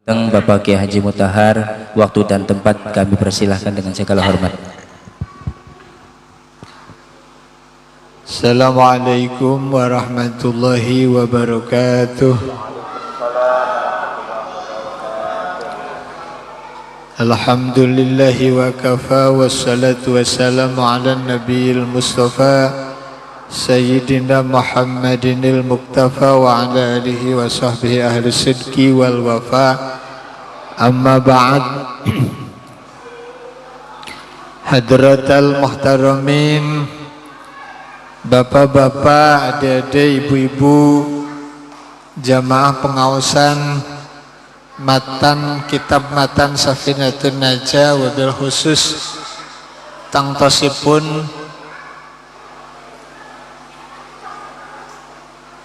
Bapak Kiai Haji Mutahar, waktu dan tempat kami persilahkan dengan segala hormat. Assalamualaikum warahmatullahi wabarakatuh. Alhamdulillahi wa kafa, wassalatu wassalamu ala nabiyil mustafa Sayyidina Muhammadinil Muktafa wa ala alihi wa sahbihi ahli sidqi wal wafa. Amma ba'd. Hadratal muhtaramin, bapak-bapak, adik-adik, ibu-ibu, jamaah pengawasan matan kitab matan Safinatun Najah, wabil khusus tangtosipun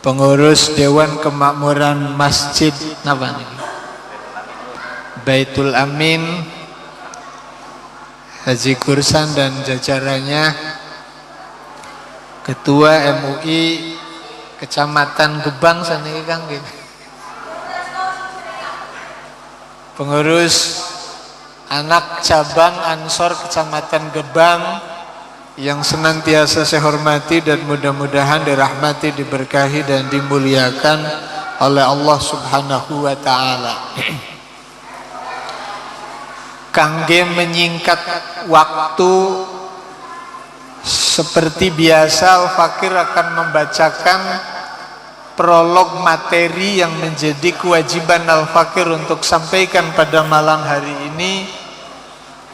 pengurus Dewan Kemakmuran Masjid Baitul Amin Haji Kursan dan jajarannya, Ketua MUI Kecamatan Gebang saniki Kang gitu. Pengurus anak cabang Ansor Kecamatan Gebang yang senantiasa saya hormati dan mudah-mudahan dirahmati, diberkahi dan dimuliakan oleh Allah Subhanahu wa taala. Kangge menyingkat waktu, seperti biasa Al-Fakir akan membacakan prolog materi yang menjadi kewajiban Al-Fakir untuk sampaikan pada malam hari ini,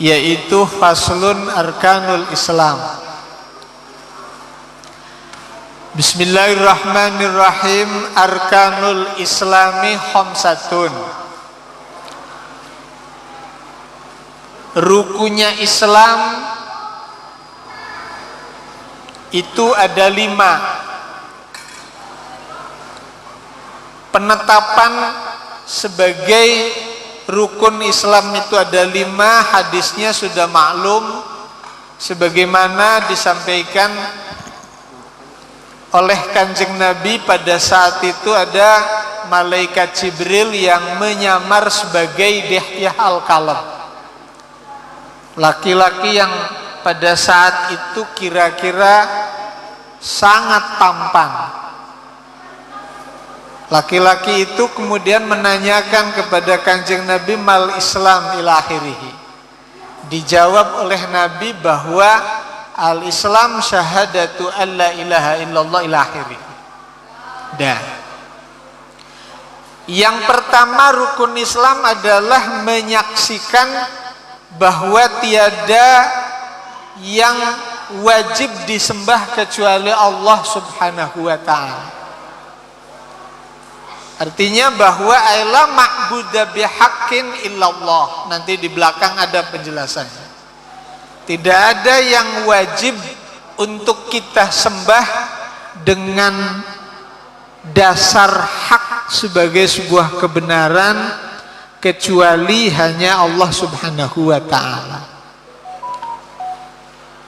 yaitu Faslun Arkanul Islam. Bismillahirrahmanirrahim. Arkanul Islami khamsatun. Rukunnya Islam itu ada 5. Penetapan sebagai rukun Islam itu ada 5. Hadisnya sudah maklum, sebagaimana disampaikan oleh Kanjeng Nabi. Pada saat itu ada malaikat Jibril yang menyamar sebagai Dihyah Al-Kalb, laki-laki yang pada saat itu kira-kira sangat tampan. Laki-laki itu kemudian menanyakan kepada Kanjeng Nabi, mal Islam ila akhirih. Dijawab oleh Nabi bahwa al-Islam syahadatu alla ilaha illallah ila akhirih. Dan yang pertama rukun Islam adalah menyaksikan bahwa tiada yang wajib disembah kecuali Allah Subhanahu wa ta'ala. Artinya bahwa la ma'buda bihaqqin illallah. Nanti di belakang ada penjelasannya. Tidak ada yang wajib untuk kita sembah dengan dasar hak sebagai sebuah kebenaran kecuali hanya Allah Subhanahu wa ta'ala.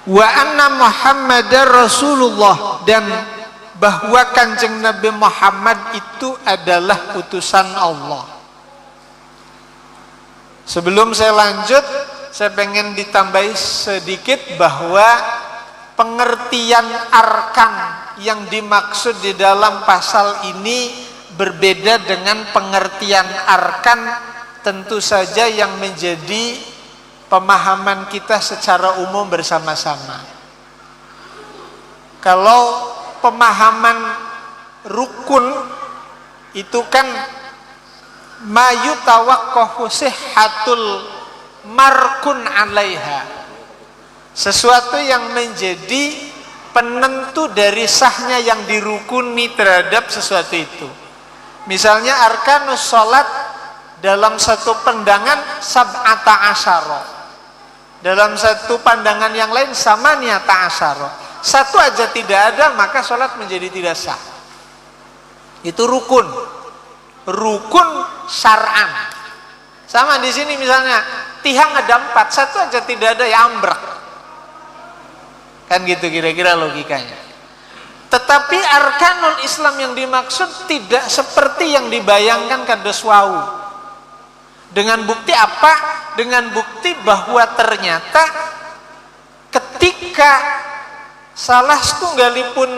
Wa anna Muhammadar Rasulullah, dan bahwa Kanjeng Nabi Muhammad itu adalah utusan Allah. Sebelum saya lanjut, saya pengen ditambahi sedikit bahwa pengertian arkan yang dimaksud di dalam pasal ini berbeda dengan pengertian arkan tentu saja yang menjadi pemahaman kita secara umum bersama-sama. Kalau pemahaman rukun itu kan mayutawaqqafu sihhatul markun 'alaiha, sesuatu yang menjadi penentu dari sahnya yang dirukuni terhadap sesuatu itu. Misalnya arkanus salat dalam satu pandangan sab'ata asyara, dalam satu pandangan yang lain samaniyata asyara. Satu aja tidak ada, maka sholat menjadi tidak sah. Itu rukun, rukun syar'an. Sama di sini misalnya tihang ada 4, satu aja tidak ada, ya ambrek. Kan gitu kira-kira logikanya. Tetapi arkanul Islam yang dimaksud tidak seperti yang dibayangkan kados wau. Dengan bukti apa? Dengan bukti bahwa ternyata ketika salah setunggalipun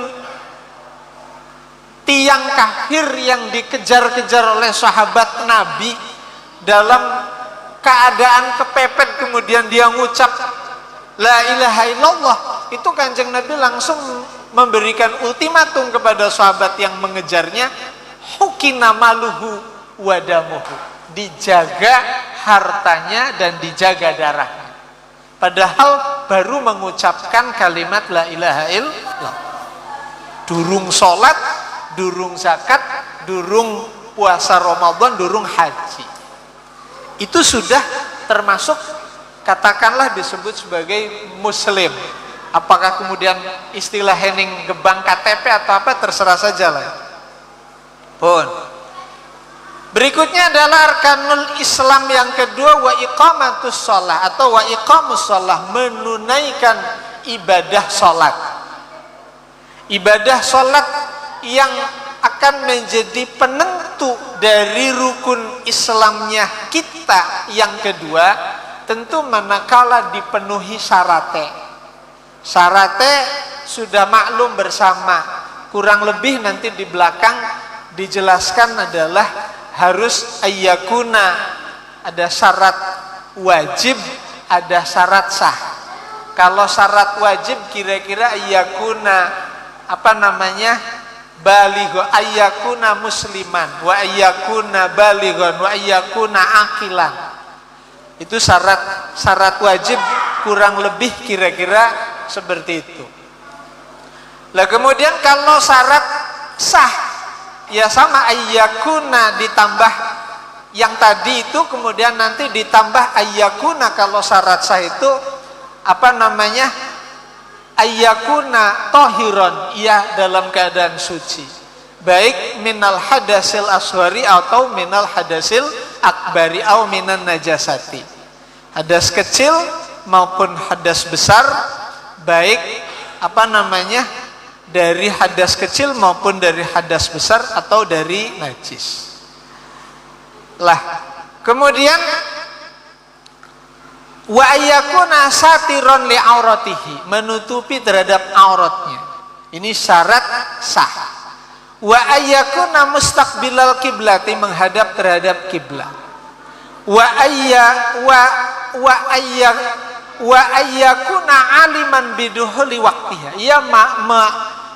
tiang kafir yang dikejar-kejar oleh sahabat Nabi dalam keadaan kepepet kemudian dia ngucap la ilaha illallah, itu Kanjeng Nabi langsung memberikan ultimatum kepada sahabat yang mengejarnya, hukina maluhu wadamuhu, dijaga hartanya dan dijaga darahnya, padahal baru mengucapkan kalimat la ilaha illallah, durung sholat, durung zakat, durung puasa Ramadan, durung haji. Itu sudah termasuk katakanlah disebut sebagai muslim. Apakah kemudian istilah hening gebang KTP atau apa, terserah saja lah. Pun. Berikutnya adalah arkanul Islam yang kedua, wa iqamatus shalah atau wa iqamus shalah, menunaikan ibadah salat. Ibadah salat yang akan menjadi penentu dari rukun Islamnya kita yang kedua, tentu manakala dipenuhi syaratnya. Syaratnya sudah maklum bersama, kurang lebih nanti di belakang dijelaskan adalah harus ayyakuna, ada syarat wajib, ada syarat sah. Kalau syarat wajib kira-kira ayyakuna apa namanya, baligho, ayyakuna musliman, wa ayyakuna balighon, wa ayyakuna aqilan. Itu syarat wajib kurang lebih kira-kira seperti itu. Lah kemudian kalau syarat sah ya sama, ayyakuna ditambah yang tadi itu, kemudian nanti ditambah ayyakuna kalau syarat sah itu apa namanya, ayyakuna tohiron, ia dalam keadaan suci, baik minal hadasil aswari atau minal hadasil akbari atau minan najasati, hadas kecil maupun hadas besar, baik apa namanya dari hadas kecil maupun dari hadas besar atau dari najis. Lah kemudian wa ayyakuna satiron li auratihi, menutupi terhadap auratnya, ini syarat sah. Wa ayyakuna mustaqbilal kiblati, menghadap terhadap kiblat. Wa ayyakuna aliman biduhuli waktiha, ia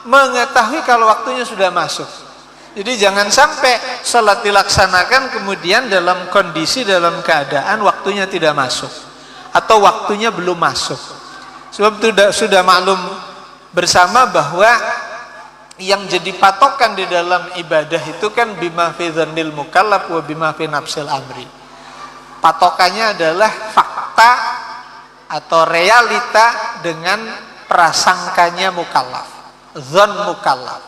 mengetahui kalau waktunya sudah masuk. Jadi jangan sampai salat dilaksanakan kemudian dalam kondisi dalam keadaan waktunya tidak masuk atau waktunya belum masuk. Sebab sudah maklum bersama bahwa yang jadi patokan di dalam ibadah itu kan bima fi dzannil mukallaf wa bima fi nafsil amri. Patokannya adalah fakta atau realita dengan prasangkanya mukallaf, dzan mukallaf.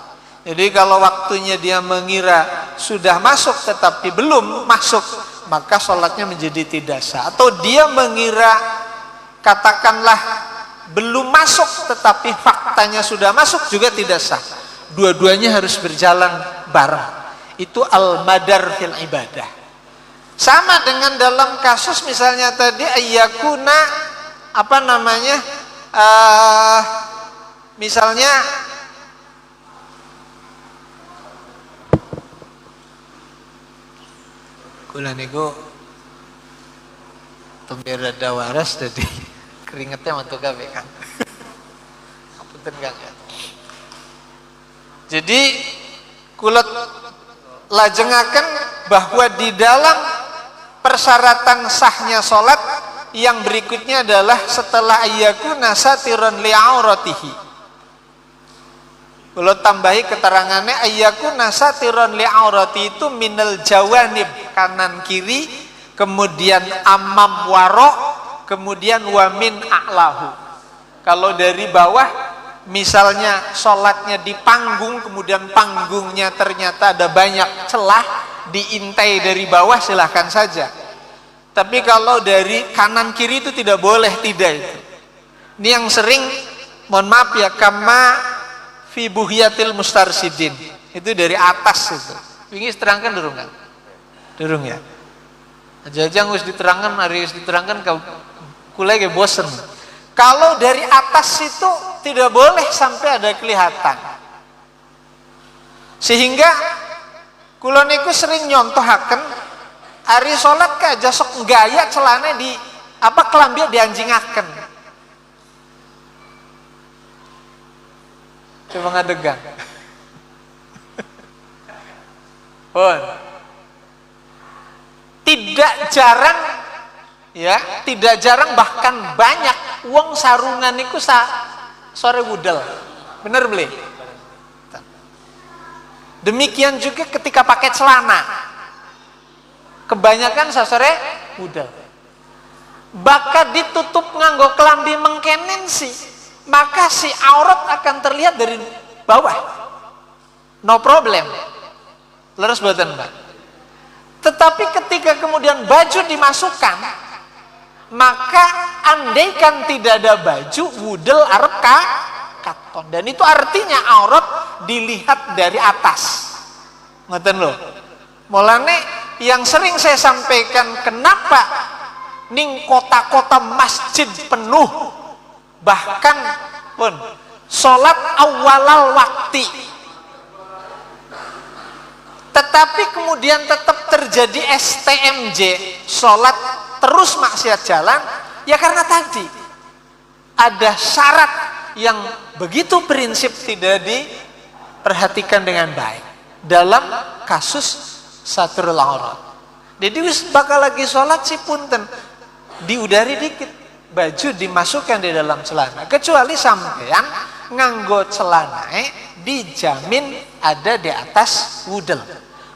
Jadi kalau waktunya dia mengira sudah masuk tetapi belum masuk, maka sholatnya menjadi tidak sah. Atau dia mengira katakanlah belum masuk tetapi faktanya sudah masuk, juga tidak sah. Dua-duanya harus berjalan bareng. Itu al-madar fil ibadah. Sama dengan dalam kasus misalnya tadi ayyakuna apa namanya, misalnya kula niku tembe rada waras jadi keringetnya mantuk kabeh Kang. Apunten Kang ya. Jadi kula lajengaken bahwa di dalam persyaratan sahnya salat yang berikutnya adalah setelah ayyakuna satiran li auratihi. Kalau tambahi keterangannya ayyakuna satiran li aurati itu minal jawanib, kanan kiri, kemudian amam warok, kemudian wamin a'lahu. Kalau dari bawah misalnya sholatnya di panggung, kemudian panggungnya ternyata ada banyak celah, diintai dari bawah silahkan saja. Tapi kalau dari kanan kiri itu tidak boleh, tidak itu. Ini yang sering, mohon maaf ya, kama fi buhyatil mustarsidin, itu dari atas itu. Ini terangkan durung kan? Durung ya. Aja harus diterangkan, harus diterangkan kulai ge bosen. Kalau dari atas itu tidak boleh sampai ada kelihatan. Sehingga kula niku sering nyontohaken ari salat ka aja sok gaya celana di apa kelambi dianjingaken. Coba ngadegan. Pun. Tidak jarang ya, tidak jarang bahkan banyak uang sarungan niku sore budel. Bener beli? Demikian juga ketika pakai celana. Kebanyakan sore budel. Baka ditutup nganggo kelambi mengkenen sih, maka si aurat akan terlihat dari bawah. No problem. Leres buatan Mbak. Tetapi ketika kemudian baju dimasukkan, maka andaikan tidak ada baju, wudel arep katon, dan itu artinya aurat dilihat dari atas. Ngoten loh. Mulane yang sering saya sampaikan, kenapa ning kota-kota masjid penuh, bahkan pun sholat awalal waktu, tetapi kemudian tetap terjadi STMJ, sholat terus maksiat jalan, ya karena tadi ada syarat yang begitu prinsip tidak diperhatikan dengan baik dalam kasus satrul aurat. Jadi wis bakal lagi sholat si punten diudari dikit, baju dimasukkan di dalam celana, kecuali sampean nganggo celana dijamin ada di atas wudel,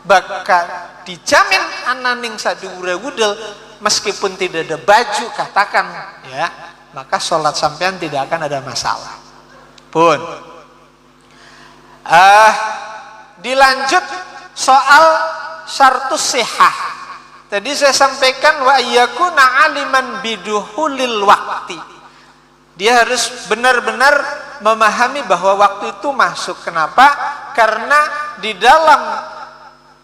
bakal dijamin ananing sadhuwure wudel meskipun tidak ada baju katakan ya, maka sholat sampean tidak akan ada masalah pun. Dilanjut soal syartus sihah. Tadi saya sampaikan wa yakuna aliman biduhulil waktu. Dia harus benar-benar memahami bahwa waktu itu masuk. Kenapa? Karena di dalam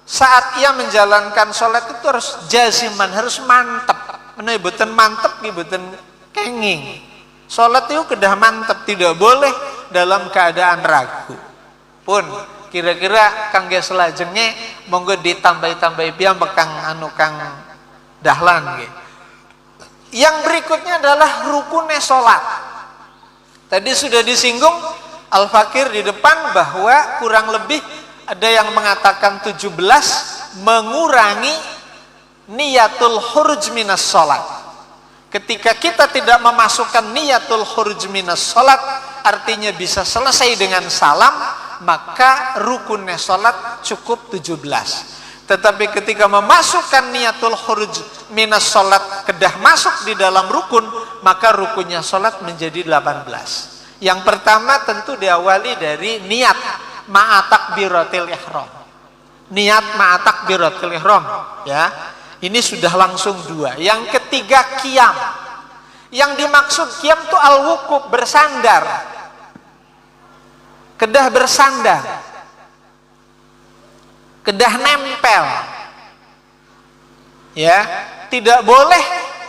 saat ia menjalankan sholat itu harus jaziman, harus mantep. Menawi boten mantep nggih boten kenging. Sholat itu kedah mantep, tidak boleh dalam keadaan ragu. Pun kira-kira kangge selajengnya monggo ditambah-tambahi piyambak kang anu kang dahlan nggih. Yang berikutnya adalah rukunnya sholat. Tadi sudah disinggung Al-Fakir di depan bahwa kurang lebih ada yang mengatakan 17 mengurangi niyatul khuruj minas sholat. Ketika kita tidak memasukkan niyatul khuruj minas sholat, artinya bisa selesai dengan salam, maka rukunnya sholat cukup 17. Tetapi ketika memasukkan niyatul khuruj minas sholat kedah masuk di dalam rukun, maka rukunnya sholat menjadi 18. Yang pertama tentu diawali dari niat ma'a takbiratil ihram. Niat ma'a takbiratil ihram, ya. Ini sudah langsung 2. Yang ketiga qiyam. Yang dimaksud qiyam itu al-wukuf, bersandar. Kedah bersandar. Kedah nempel. Ya, tidak boleh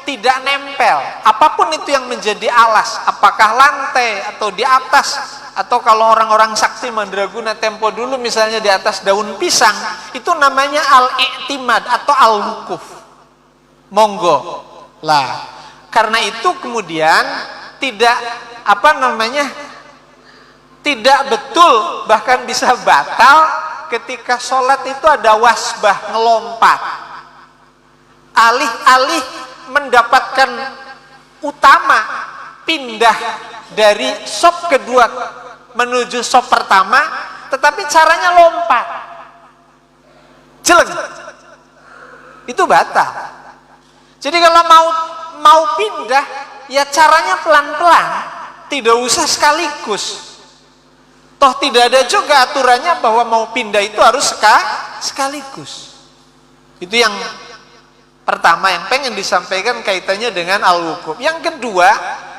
tidak nempel. Apapun itu yang menjadi alas, apakah lantai atau di atas, atau kalau orang-orang sakti mandraguna tempo dulu misalnya di atas daun pisang, itu namanya al-i'timad atau al-wukuf. Monggo. Lah, karena itu kemudian tidak tidak betul, bahkan bisa batal ketika sholat itu ada wasbah, ngelompat. Alih-alih mendapatkan utama, pindah dari sop kedua menuju sop pertama, tetapi caranya lompat. Jelek. Itu batal. Jadi kalau mau pindah, ya caranya pelan-pelan, tidak usah sekaligus. Toh tidak ada juga aturannya bahwa mau pindah itu harus sekaligus. Itu yang pertama yang pengen disampaikan kaitannya dengan al-wukuf. Yang kedua,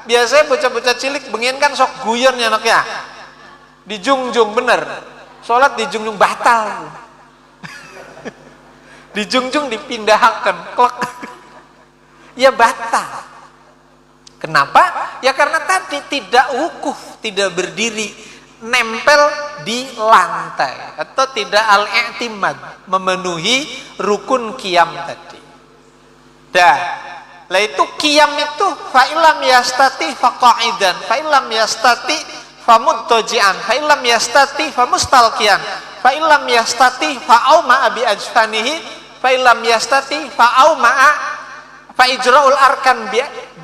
biasanya bocah-bocah cilik bengen kan sok guyon ya anaknya. Dijungjung bener. Sholat dijungjung batal. dijungjung dipindahkan klek. Ya batal. Kenapa? Ya karena tadi tidak wukuf, tidak berdiri, nempel di lantai, atau tidak al-i'timad, memenuhi rukun qiyam tadi. Dah, lah itu qiyam itu fa'ilam yastati faqa'idan, fa'ilam yastati famudtaji'an, fa'ilam yastati famustalqiyan, fa'ilam yastati fa'auma bi ajfanihi, fa'ilam yastati fa'auma fa'ijra'ul arkan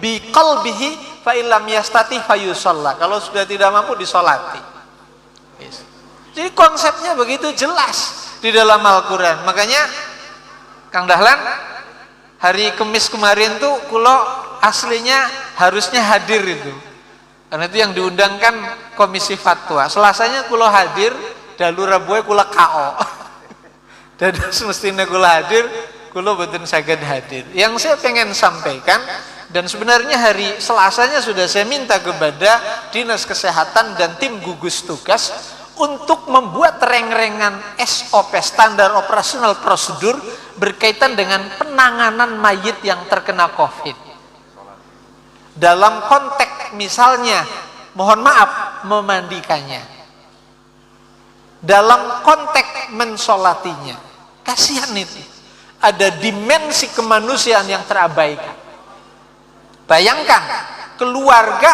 bi qalbihi, fa'ilam yastati fayusalla. Kalau sudah tidak mampu disolati. Jadi konsepnya begitu jelas di dalam Al-Quran. Makanya Kang Dahlan, hari Kamis kemarin tuh kulo aslinya harusnya hadir itu. Karena itu yang diundangkan komisi fatwa. Selasanya kulo hadir, dalu Rabunya kulo KO. Dan semestinya kulo hadir, kulo betul saged hadir. Yang saya pengen sampaikan, dan sebenarnya hari Selasanya sudah saya minta kepada Dinas Kesehatan dan tim gugus tugas untuk membuat reng-rengan SOP, standar operasional prosedur, berkaitan dengan penanganan mayit yang terkena COVID. Dalam konteks misalnya, mohon maaf, memandikannya. Dalam konteks mensolatinya. Kasihan itu. Ada dimensi kemanusiaan yang terabaikan. Bayangkan, keluarga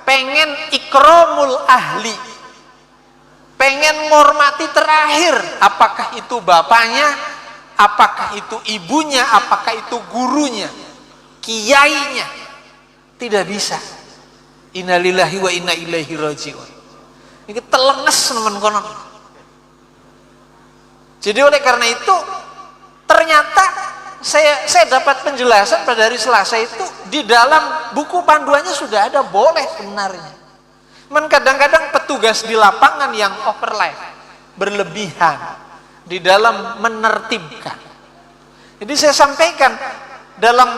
pengen ikramul ahli, pengen menghormati terakhir, apakah itu bapaknya, apakah itu ibunya, apakah itu gurunya, kiainya, tidak bisa. Innalillahi wa inna ilaihi rajiun. Ini telenges teman konon. Jadi oleh karena itu, ternyata saya dapat penjelasan pada hari Selasa itu, di dalam buku panduannya sudah ada, boleh sebenarnya. Men kadang-kadang petugas di lapangan yang overlap, berlebihan di dalam menertibkan. Jadi saya sampaikan, dalam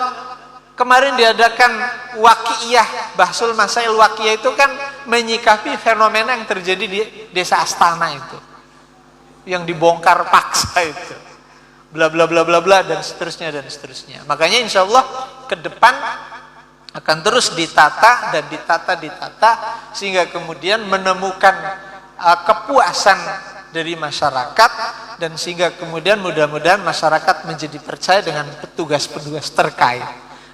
kemarin diadakan Waqi'iyah, Bahsul Masail Waqi'iyah itu kan menyikapi fenomena yang terjadi di desa Astana itu, yang dibongkar paksa itu, bla bla bla bla bla, dan seterusnya dan seterusnya. Makanya insya Allah ke depan akan terus ditata dan ditata sehingga kemudian menemukan kepuasan dari masyarakat, dan sehingga kemudian mudah-mudahan masyarakat menjadi percaya dengan petugas-petugas terkait.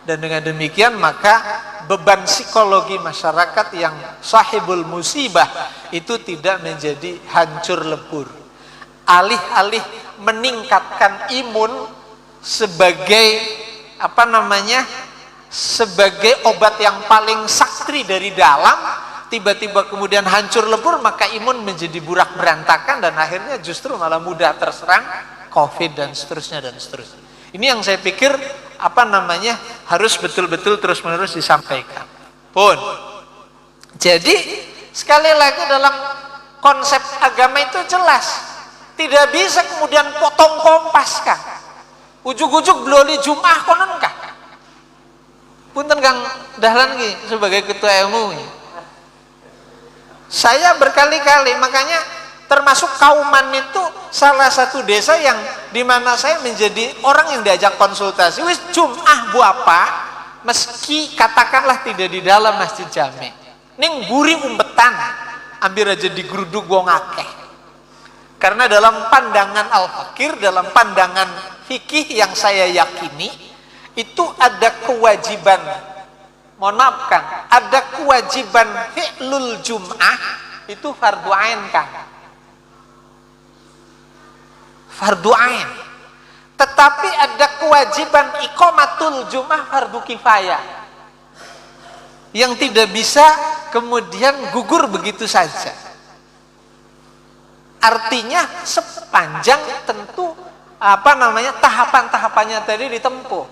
Dan dengan demikian maka beban psikologi masyarakat yang sahibul musibah itu tidak menjadi hancur lebur. Alih-alih meningkatkan imun sebagai sebagai obat yang paling sakti dari dalam, tiba-tiba kemudian hancur lebur, maka imun menjadi burak berantakan, dan akhirnya justru malah mudah terserang COVID dan seterusnya dan seterusnya. Ini yang saya pikir harus betul-betul terus-menerus disampaikan. Pun. Jadi sekali lagi dalam konsep agama itu jelas. Tidak bisa kemudian potong kompas kah? Ujuk-ujuk beloli Jum'ah konon kah? Punten Kang Dahlan sebagai ketua MUI. Saya berkali-kali, makanya termasuk Kauman itu salah satu desa yang dimana saya menjadi orang yang diajak konsultasi. Wis Jum'ah bu apa? Meski katakanlah tidak di dalam masjid jami. Ning buri umbetan, ambil aja digeruduk wong akeh. Karena dalam pandangan al-fakir, dalam pandangan fikih yang saya yakini, itu ada kewajiban, mohon maaf Kang, ada kewajiban fi'lul Jum'ah itu fardu ain Kang, fardu ain. Tetapi ada kewajiban iqamatul Jum'ah fardu kifayah, yang tidak bisa kemudian gugur begitu saja. Artinya sepanjang tentu tahapan-tahapannya tadi ditempuh.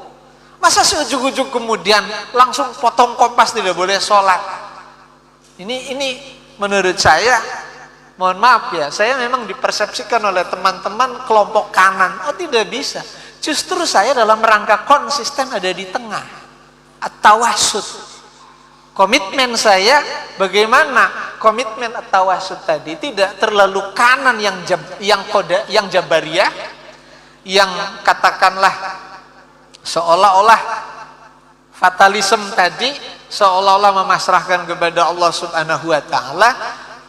Masa seujug-ujug kemudian langsung potong kompas tidak boleh sholat? Ini menurut saya, mohon maaf ya, saya memang dipersepsikan oleh teman-teman kelompok kanan. Oh tidak bisa. Justru saya dalam rangka konsisten ada di tengah. At-tawasud. Komitmen saya bagaimana komitmen at-tawasud tadi, tidak terlalu kanan yang jabariyah, yang katakanlah seolah-olah fatalisme tadi, seolah-olah memasrahkan kepada Allah Subhanahu wa taala,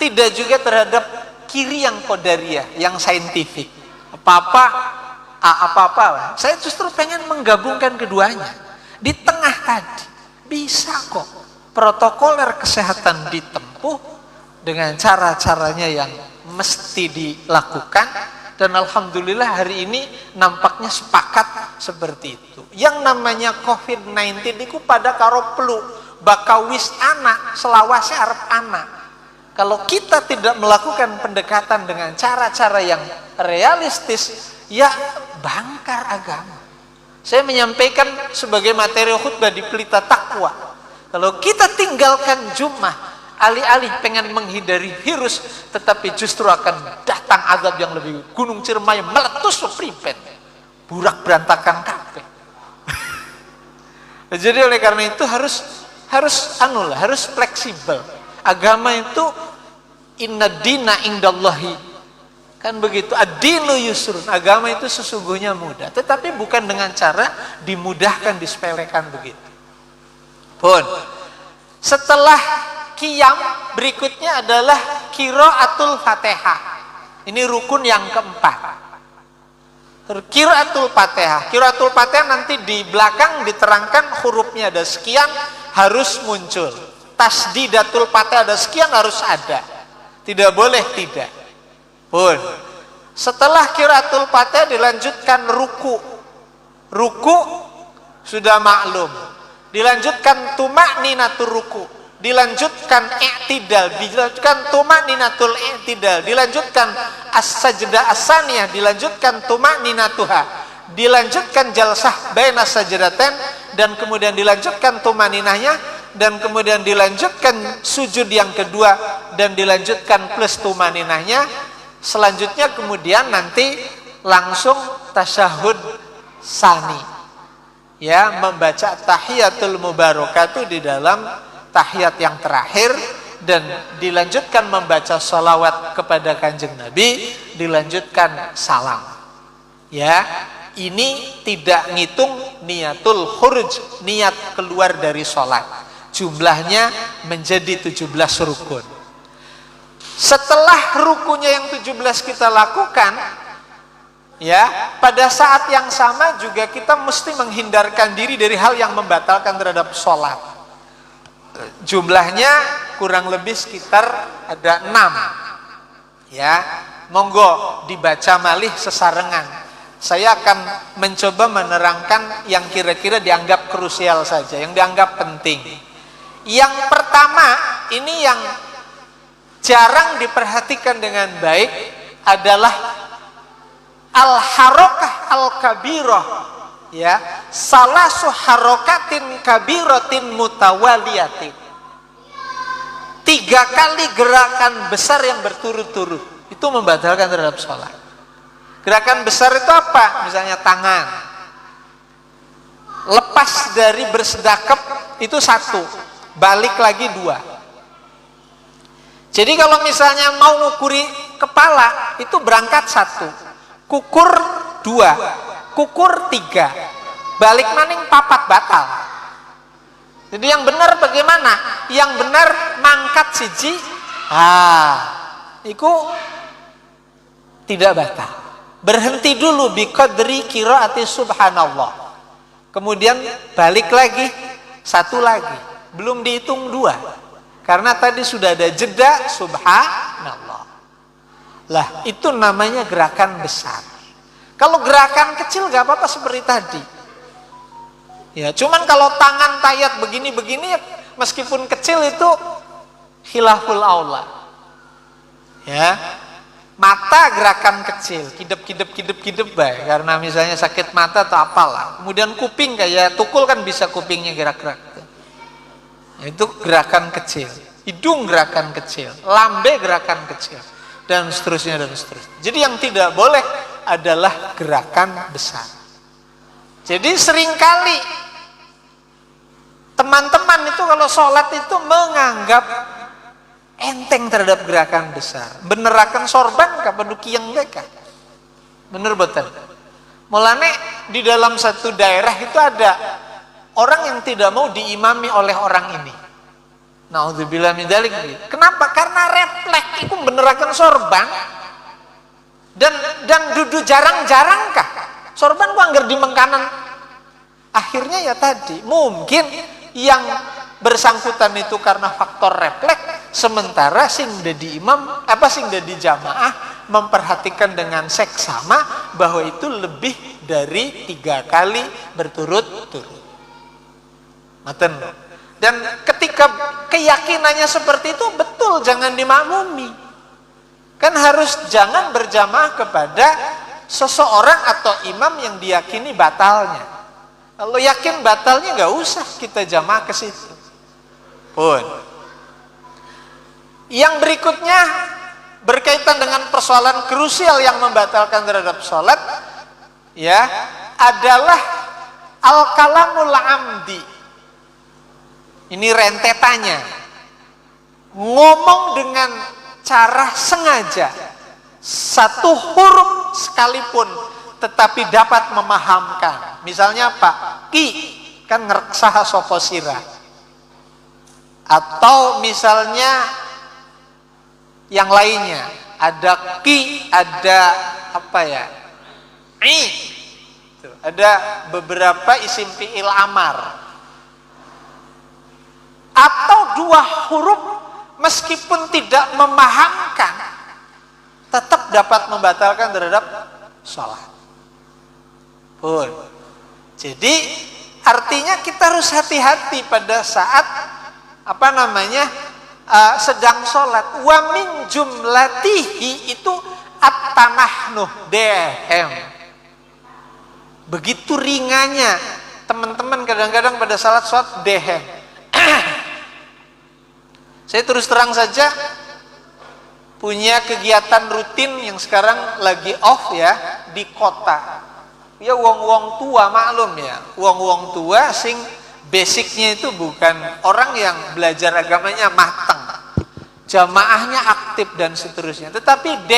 tidak juga terhadap kiri yang qadariyah, yang saintifik. Apa-apa. Saya justru pengen menggabungkan keduanya. Di tengah tadi bisa kok protokoler kesehatan ditempuh dengan cara-caranya yang mesti dilakukan, dan alhamdulillah hari ini nampaknya sepakat seperti itu. Yang namanya COVID-19 itu pada karo flu bakawis anak selawase arep anak. Kalau kita tidak melakukan pendekatan dengan cara-cara yang realistis, ya bangkar agama. Saya menyampaikan sebagai materi khutbah di Pelita Takwa, kalau kita tinggalkan Jumat alih-alih pengen menghindari virus, tetapi justru akan datang azab yang lebih, gunung Ciremai meletus pripen, burak berantakan kabeh. Jadi oleh karena itu harus fleksibel. Agama itu inna dina indallahi, kan begitu, ad-dinu yusrun, agama itu sesungguhnya mudah, tetapi bukan dengan cara dimudahkan, disepelekan begitu pun. Setelah qiyam berikutnya adalah qiraatul Fatihah. Ini rukun yang keempat. Qiraatul Fatihah. Qiraatul Fatihah nanti di belakang diterangkan hurufnya ada sekian harus muncul. Tasdidatul Fatihah ada sekian harus ada. Tidak boleh tidak. Pun. Setelah qiraatul Fatihah dilanjutkan ruku. Ruku sudah maklum. Dilanjutkan tumakninatul ruku. Dilanjutkan i'tidal, dilanjutkan tumakninatul i'tidal, dilanjutkan as-sajdah as-saniyah, dilanjutkan tumakninatuha, dilanjutkan jalsah baina sajdatain, dan kemudian dilanjutkan tumaninahnya, dan kemudian dilanjutkan sujud yang kedua, dan dilanjutkan plus tumaninahnya. Selanjutnya kemudian nanti langsung tasyahud sani, ya, membaca tahiyatul mubarakatuh di dalam tahiyat yang terakhir, dan dilanjutkan membaca salawat kepada Kanjeng Nabi, dilanjutkan salam. Ya, ini tidak ngitung niatul khuruj, niat keluar dari sholat. Jumlahnya menjadi 17 rukun. Setelah rukunnya yang 17 kita lakukan, ya, pada saat yang sama juga kita mesti menghindarkan diri dari hal yang membatalkan terhadap sholat. Jumlahnya kurang lebih sekitar ada 6. Ya, monggo dibaca malih sesarengan. Saya akan mencoba menerangkan yang kira-kira dianggap krusial saja, yang dianggap penting. Yang pertama, ini yang jarang diperhatikan dengan baik adalah al-harokah al-kabirah, ya, salasu harokatin kabiratin mutawaliyatin. 3 kali gerakan besar yang berturut-turut itu membatalkan terhadap sholat. Gerakan besar itu apa? Misalnya tangan lepas dari bersedekap itu 1, balik lagi 2. Jadi kalau misalnya mau ngukuri kepala itu berangkat 1, kukur 2, kukur 3, balik maning 4 batal. Jadi yang benar bagaimana? Yang benar mangkat siji, itu tidak batal. Berhenti dulu biqadri qiraati subhanallah. Kemudian balik lagi 1 lagi. Belum dihitung 2. Karena tadi sudah ada jeda subhanallah. Lah, itu namanya gerakan besar. Kalau gerakan kecil gak apa-apa seperti tadi. Ya, cuman kalau tangan tayat begini-begini, meskipun kecil itu khilaful aula. Ya, mata gerakan kecil, kidep baik, karena misalnya sakit mata atau apalah. Kemudian kuping kayak tukul kan bisa kupingnya gerak-gerak. Itu gerakan kecil. Hidung gerakan kecil, lambe gerakan kecil, dan seterusnya dan seterusnya. Jadi yang tidak boleh adalah gerakan besar. Jadi seringkali teman-teman itu kalau sholat itu menganggap enteng terhadap gerakan besar. Bener akan sorban kah peduki yang mereka? Bener betul. Mulane di dalam satu daerah itu ada orang yang tidak mau diimami oleh orang ini. Naudzubillah min dzalik. Kenapa? Karena refleks itu benerakan sorban dan dudu jarang-jarang kah sorban gua anggar di mengkanan. Akhirnya ya tadi mungkin yang bersangkutan itu karena faktor refleks, sementara sing dadi imam sing dadi jamaah memperhatikan dengan seksama bahwa itu lebih dari 3 kali berturut-turut. Maten. Dan ketika keyakinannya seperti itu betul, jangan dimakmumi. Kan harus jangan berjamaah kepada seseorang atau imam yang diyakini batalnya. Kalau yakin batalnya nggak usah kita jamaah ke situ. Pun. Yang berikutnya berkaitan dengan persoalan krusial yang membatalkan terhadap sholat, ya, adalah al-kalamul amdi. Ini rentetannya, ngomong dengan cara sengaja, satu huruf sekalipun tetapi dapat memahamkan. Misalnya apa? Ki kan ngereksaha sopo sirah. Atau misalnya yang lainnya, ada ki, ada apa ya? Ada beberapa isim fi'il amar. Atau 2 huruf meskipun tidak memahamkan tetap dapat membatalkan terhadap sholat. Pun. Jadi artinya kita harus hati-hati pada saat sedang sholat. Wa min jumlatihi itu at-tanahnuh dehem. Begitu ringannya teman-teman kadang-kadang pada salat sholat dehem. Saya terus terang saja punya kegiatan rutin yang sekarang lagi off ya di kota. Ya wong-wong tua maklum ya, wong-wong tua sing basicnya itu bukan orang yang belajar agamanya matang, jamaahnya aktif dan seterusnya. Tetapi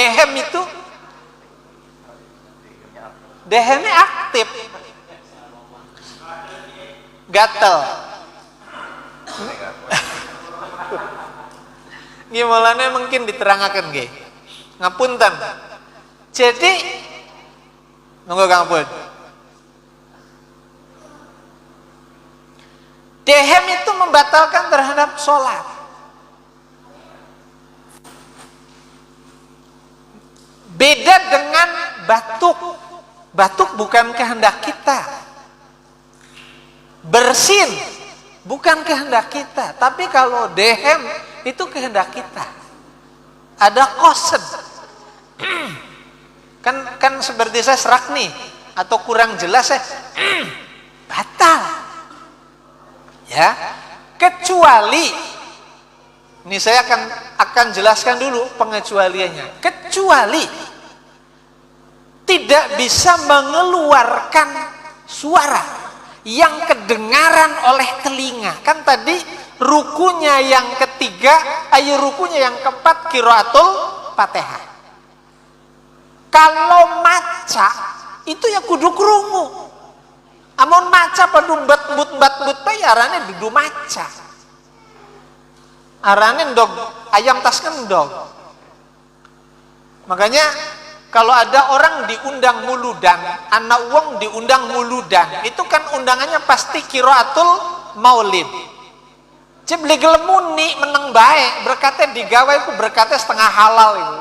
dehemnya aktif, gatel. Gimana mungkin diterangkan ge, ngapunten. Jadi nunggu ngapun. Dehem itu membatalkan terhadap sholat. Beda dengan batuk. Batuk bukan kehendak kita. Bersin bukan kehendak kita. Tapi kalau dehem itu kehendak kita. Ada kosen. Kan seperti saya serak nih atau kurang jelas saya batal. Ya, kecuali ini saya akan jelaskan dulu pengecualiannya. Kecuali tidak bisa mengeluarkan suara yang kedengaran oleh telinga. Kan tadi rukunya yang ketiga, rukunya yang keempat qiraatul Fatihah. Kalau maca itu ya kudu krungu. Amun maca padu bat-but arane dudu maca. Arane ndog ayam tas kendog. Makanya kalau ada orang diundang muludan, anak wong diundang muludan, itu kan undangannya pasti qiraatul maulid. Cebli gelemuni meneng bae, berkatnya digawe itu berkatnya setengah halal itu.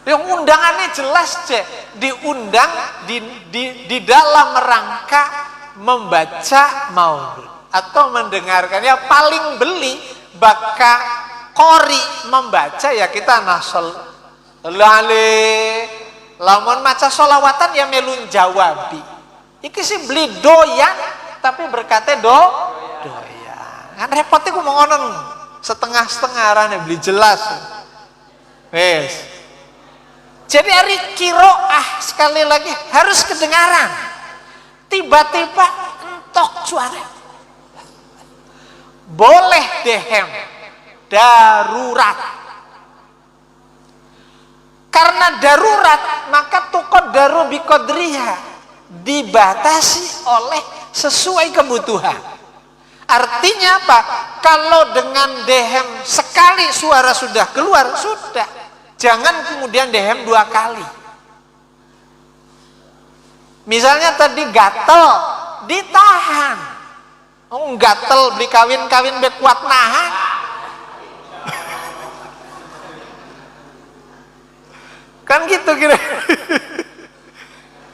Yang undangannya jelas diundang di dalam rangka membaca maulid atau mendengarkan. Ya paling beli baka qori membaca ya kita nasol lale lamun maca solawatan ya melun jawabi. Iki sih beli doyan tapi berkatnya doyan. Kan repotnya ku mau ngonon setengah-setengah arane beli jelas. Wes. Jadi hari kiroah sekali lagi harus kedengaran. Tiba-tiba entok suara. Boleh dehem darurat. Karena darurat, maka tuqaddaru biqadriha, dibatasi oleh sesuai kebutuhan. Artinya apa? Kalau dengan dehem sekali suara sudah keluar, sudah. Jangan kemudian dehem 2 kali. Misalnya tadi gatel, ditahan. Oh, gatel beli kawin-kawin be kuat nahan. Kan gitu kira.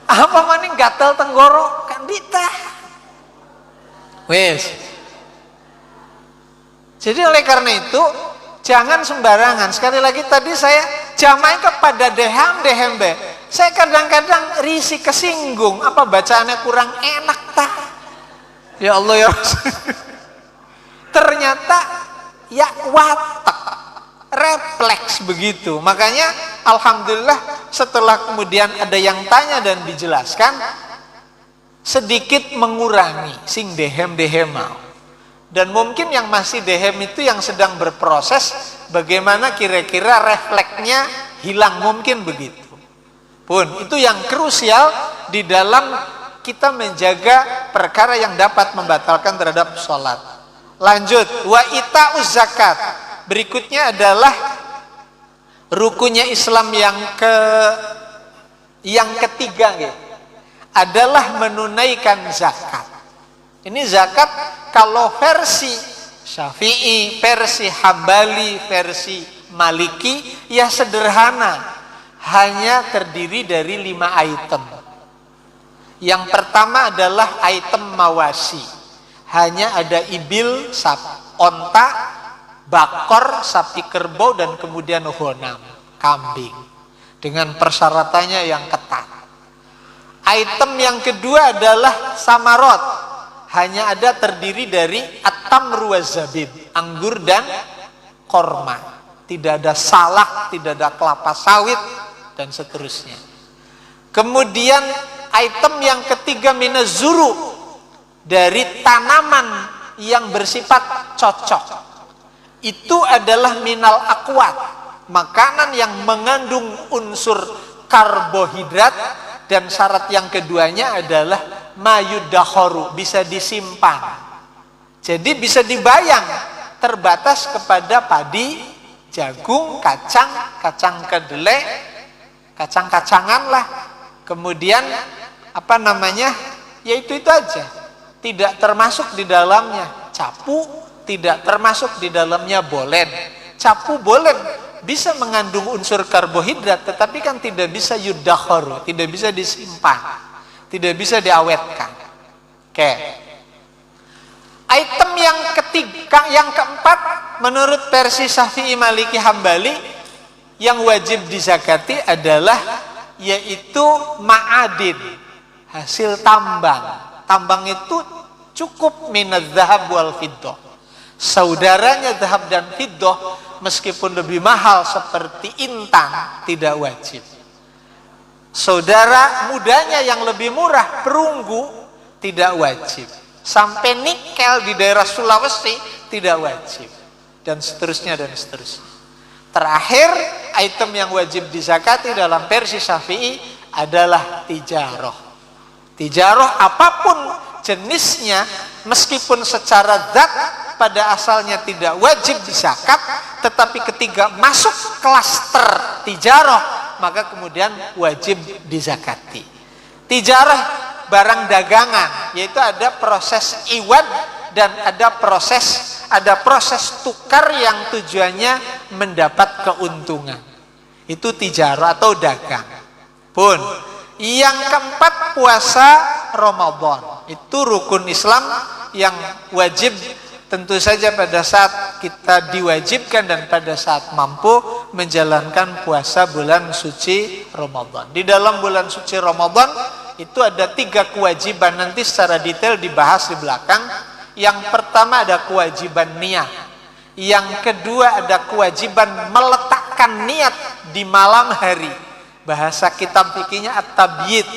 Apa maning gatel tenggorok kan ditahan. Wes. Jadi oleh karena itu jangan sembarangan. Sekali lagi tadi saya jamai kepada dehem be. Saya kadang-kadang risih kesinggung. Apa bacaannya kurang enak tah? Ya Allah ya Rasul. Ternyata ya watak, refleks begitu. Makanya alhamdulillah setelah kemudian ada yang tanya dan dijelaskan, sedikit mengurangi sing dehem mau. Dan mungkin yang masih dehem itu yang sedang berproses bagaimana kira-kira refleksnya hilang, mungkin begitu. Pun itu yang krusial di dalam kita menjaga perkara yang dapat membatalkan terhadap sholat. Lanjut, wa ita'uz zakat. Berikutnya adalah rukunnya Islam yang ketiga adalah menunaikan zakat. Ini zakat kalau versi Syafi'i, versi Hambali, versi Maliki ya sederhana, hanya terdiri dari 5 item. Yang pertama adalah item mawasi, hanya ada ibil, onta, bakor, sapi kerbau, dan kemudian honam, kambing, dengan persyaratannya yang ketat. Item yang kedua adalah samarot, hanya ada terdiri dari at-tamru waz-zabib, anggur dan korma, tidak ada salak, tidak ada kelapa sawit, dan seterusnya. Kemudian item yang ketiga minazuru, dari tanaman yang bersifat cocok. Itu adalah minal akwat, makanan yang mengandung unsur karbohidrat, dan syarat yang keduanya adalah mayudakhoru, bisa disimpan. Jadi bisa dibayang, terbatas kepada padi, jagung, kacang kedelai, kacang-kacangan lah. Kemudian apa namanya? Ya itu aja. Tidak termasuk di dalamnya capu, tidak termasuk di dalamnya bolen. Capu bolen bisa mengandung unsur karbohidrat, tetapi kan tidak bisa yudakhoru, tidak bisa disimpan, tidak bisa diawetkan. Oke. Item yang ketiga, yang keempat, menurut versi Syafi'i, Maliki, Hambali, yang wajib dizakati adalah yaitu ma'adin, hasil tambang. Tambang itu cukup minaz zahab wal fiddah. Saudaranya zahab dan fiddah meskipun lebih mahal seperti intan tidak wajib. Saudara mudanya yang lebih murah perunggu tidak wajib. Sampai nikel di daerah Sulawesi tidak wajib, dan seterusnya dan seterusnya. Terakhir, item yang wajib dizakati dalam versi Syafi'i adalah tijaroh. Tijaroh apapun jenisnya, meskipun secara zat pada asalnya tidak wajib dizakat, tetapi ketika masuk klaster tijaroh, maka kemudian wajib dizakati. Tijaroh barang dagangan, yaitu ada proses iwad dan ada proses tukar yang tujuannya mendapat keuntungan. Itu tijaroh atau dagang. Pun yang keempat, puasa Ramadan. Itu rukun Islam yang wajib tentu saja pada saat kita diwajibkan dan pada saat mampu menjalankan puasa bulan suci Ramadan. Di dalam bulan suci Ramadan itu ada 3 kewajiban, nanti secara detail dibahas di belakang. Yang pertama ada kewajiban niat. Yang kedua ada kewajiban meletakkan niat di malam hari. Bahasa kitab fikihnya at-tabyid.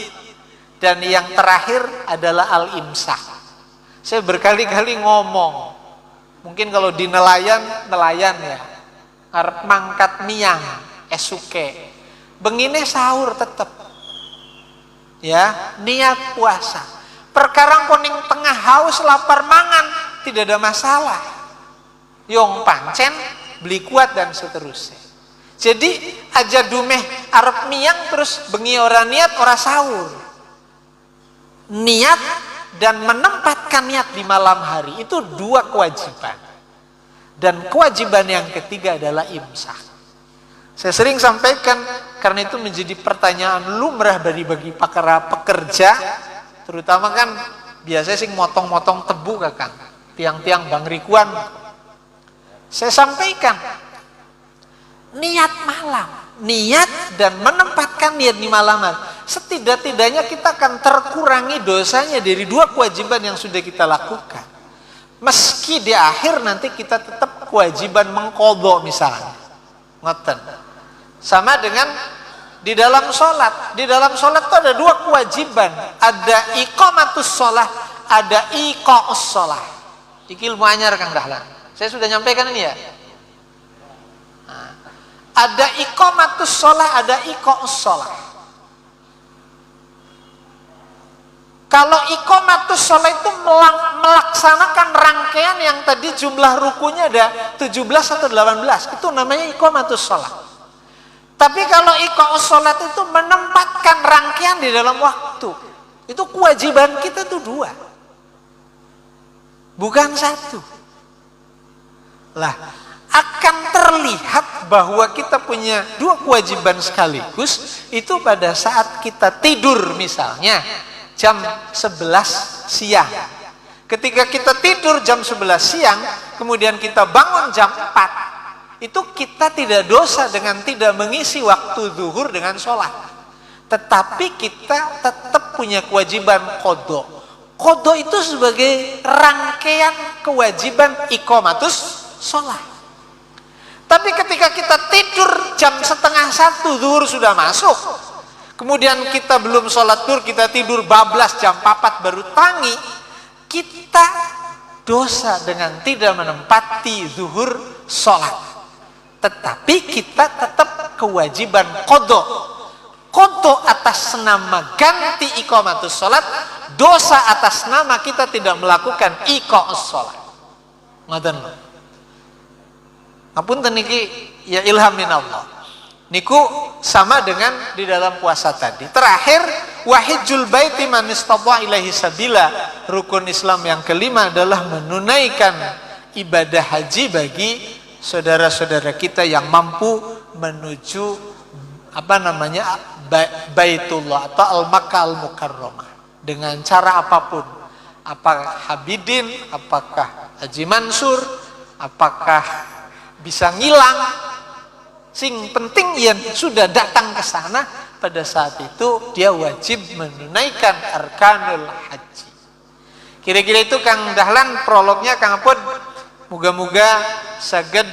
Dan yang terakhir adalah al-imsak. Saya berkali-kali ngomong, mungkin kalau di nelayan ya, arep mangkat miang, esuke. bengine sahur tetep. Ya, niat puasa. Perkara kuning tengah haus lapar mangan tidak ada masalah. Yong pancen beli kuat dan seterusnya. Jadi aja dumeh arep miang terus bengi ora niat ora sahur. Niat dan menempatkan niat di malam hari itu dua kewajiban. Dan kewajiban yang ketiga adalah imsak. Saya sering sampaikan karena itu menjadi pertanyaan lumrah bagi para pekerja, terutama kan biasanya sing motong-motong tebu kakang, tiang-tiang Bang Rikuan. Saya sampaikan niat malam, niat dan menempatkan niat di malam hari. Setidak-tidaknya kita akan terkurangi dosanya dari dua kewajiban yang sudah kita lakukan. Meski di akhir nanti kita tetap kewajiban mengqadha misalnya. Ngoten. Sama dengan di dalam sholat. Di dalam sholat itu ada dua kewajiban. Ada iqamatus sholah, ada iqa'us sholah. Iki ilmu anyar Kang Dahlan. Saya sudah nyampaikan ini ya. Nah, ada iqamatus sholah, ada iqa'us sholah. Kalau iqamatus sholah itu melaksanakan rangkaian yang tadi jumlah rukunya ada 17 atau 18. Itu namanya iqamatus sholah. Tapi kalau iqa'us sholat itu menempatkan rangkaian di dalam waktu. Itu kewajiban kita tuh dua. Bukan satu. Lah, akan terlihat bahwa kita punya dua kewajiban sekaligus itu pada saat kita tidur misalnya jam 11 siang. Ketika kita tidur jam 11 siang, kemudian kita bangun jam 4. Itu kita tidak dosa dengan tidak mengisi waktu zuhur dengan sholat. Tetapi kita tetap punya kewajiban qadha. Qadha itu sebagai rangkaian kewajiban iqamatus sholat. Tapi ketika kita tidur jam setengah 1 zuhur sudah masuk. Kemudian kita belum sholat zuhur, kita tidur bablas jam 4 baru tangi. Kita dosa dengan tidak menempati zuhur sholat. Tetapi kita tetap kewajiban qadha. Qadha atas nama ganti iqamatus sholat, dosa atas nama kita tidak melakukan iqa'us sholat. Ngoten. Ngapunten niki ya ilham minallah. Niku sama dengan di dalam puasa tadi. Terakhir, wahijjul baiti man istata ilaihi sabila. Rukun Islam yang kelima adalah menunaikan ibadah haji bagi saudara-saudara kita yang mampu menuju Baitullah atau Al-Makkah Al-Mukarramah dengan cara apapun. Apakah Habibin, apakah Haji Mansur, apakah bisa ngilang. Sing penting yang sudah datang ke sana pada saat itu dia wajib menunaikan arkanul haji. Kira-kira itu Kang Dahlan prolognya Kang Apun. Moga-moga saged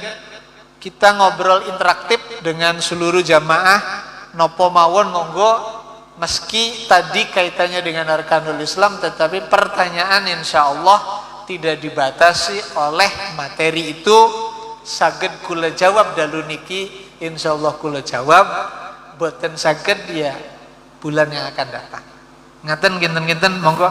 kita ngobrol interaktif dengan seluruh jamaah nopo mawon monggo, meski tadi kaitannya dengan arkanul Islam, tetapi pertanyaan insya Allah tidak dibatasi oleh materi itu. Saged kula jawab dalu niki insya Allah kula jawab, boten saged ya bulan yang akan datang. Ngaten kinten-kinten monggo.